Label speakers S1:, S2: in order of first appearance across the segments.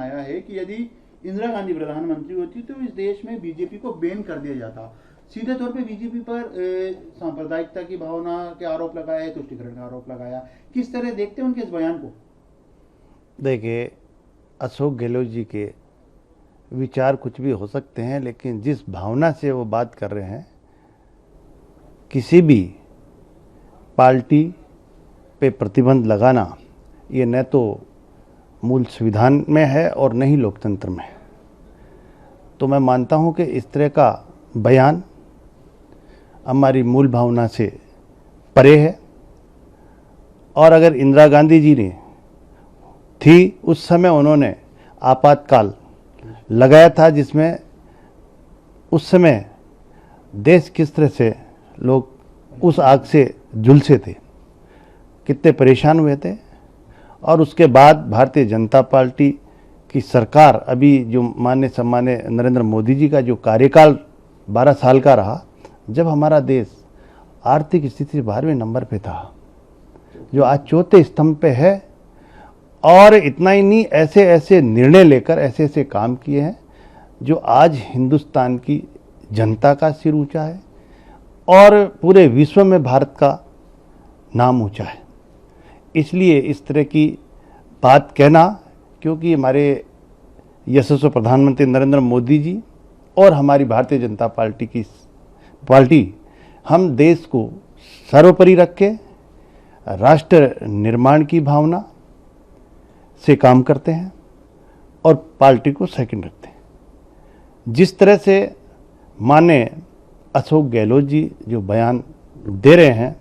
S1: आया है कि यदि इंदिरा गांधी प्रधानमंत्री होती तो इस देश में बीजेपी को बैन कर दिया जाता। सीधे तौर पे बीजेपी पर सांप्रदायिकता की भावना के आरोप लगाया है, तुष्टिकरण का आरोप लगाया। किस तरह देखते हैं उनके इस बयान को?
S2: देखिए, अशोक गहलोत जी के विचार कुछ भी हो सकते हैं, लेकिन जिस भावना से वो बात कर रहे हैं, किसी भी पार्टी पे प्रतिबंध लगाना ये न तो मूल संविधान में है और न ही लोकतंत्र में है। तो मैं मानता हूं कि इस तरह का बयान हमारी मूल भावना से परे है। और अगर इंदिरा गांधी जी ने थी, उस समय उन्होंने आपातकाल लगाया था, जिसमें उस समय देश किस तरह से लोग उस आग से झुलसे थे, कितने परेशान हुए थे। और उसके बाद भारतीय जनता पार्टी की सरकार, अभी जो माननीय सम्मान्य नरेंद्र मोदी जी का जो कार्यकाल 12 साल का रहा, जब हमारा देश आर्थिक स्थिति से 12वें नंबर पे था, जो आज चौथे स्तंभ पे है। और इतना ही नहीं, ऐसे ऐसे निर्णय लेकर ऐसे ऐसे काम किए हैं जो आज हिंदुस्तान की जनता का सिर ऊंचा है और पूरे विश्व में भारत का नाम ऊंचा है। इसलिए इस तरह की बात कहना, क्योंकि हमारे यशस्वी प्रधानमंत्री नरेंद्र मोदी जी और हमारी भारतीय जनता पार्टी हम देश को सर्वोपरि रख के राष्ट्र निर्माण की भावना से काम करते हैं और पार्टी को सेकंड रखते हैं। जिस तरह से माननीय अशोक गहलोत जी जो बयान दे रहे हैं,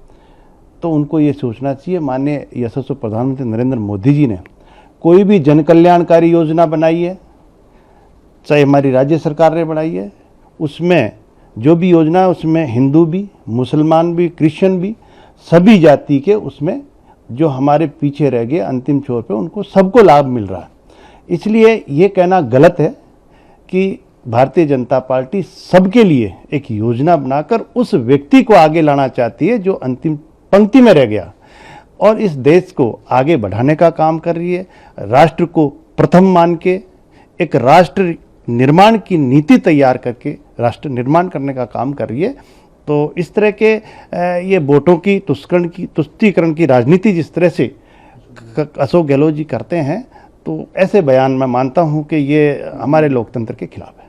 S2: तो उनको ये सोचना चाहिए, माननीय यशस्वी प्रधानमंत्री नरेंद्र मोदी जी ने कोई भी जन कल्याणकारी योजना बनाई है, चाहे हमारी राज्य सरकार ने बनाई है, उसमें जो भी योजना है उसमें हिंदू भी, मुसलमान भी, क्रिश्चियन भी, सभी जाति के उसमें जो हमारे पीछे रह गए अंतिम छोर पे, उनको सबको लाभ मिल रहा है। इसलिए ये कहना गलत है कि भारतीय जनता पार्टी सबके लिए एक योजना बनाकर उस व्यक्ति को आगे लाना चाहती है जो अंतिम पंक्ति में रह गया, और इस देश को आगे बढ़ाने का काम कर रही है। राष्ट्र को प्रथम मान के एक राष्ट्र निर्माण की नीति तैयार करके राष्ट्र निर्माण करने का काम कर रही है। तो इस तरह के ये वोटों की तुष्टीकरण की राजनीति जिस तरह से अशोक गहलोत जी करते हैं, तो ऐसे बयान मैं मानता हूं कि ये हमारे लोकतंत्र के खिलाफ है।